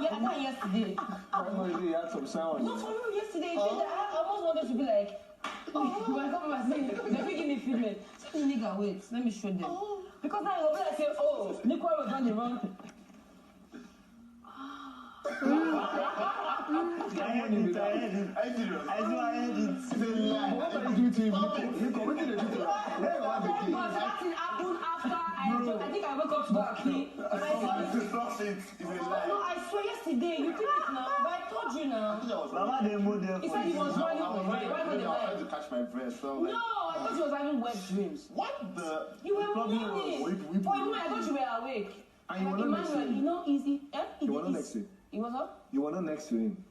Yeah, not yesterday. You had some sound. No, for real, yesterday. I almost wanted to be like, oh, when I come back, they give me feedback. Say, nigga, wait, let me show them. Because now you'll be like, oh, Nico was on the wrong. I heard it. It's a lie. What are you doing to him? Nico, what did you do? But that thing happened after I think I woke up to go key. It's a lie. No, I swear yesterday, you did it now, but I told you now. Mama, they moved there. He said he was running away. I was trying to catch my breath. So No, I thought he was having wet dreams. what the? You were running. We- For a moment, I thought you were awake. And you were Like not next to Emmanuel, him. you know, easy. You were not next to him. He was up? You were not next to him.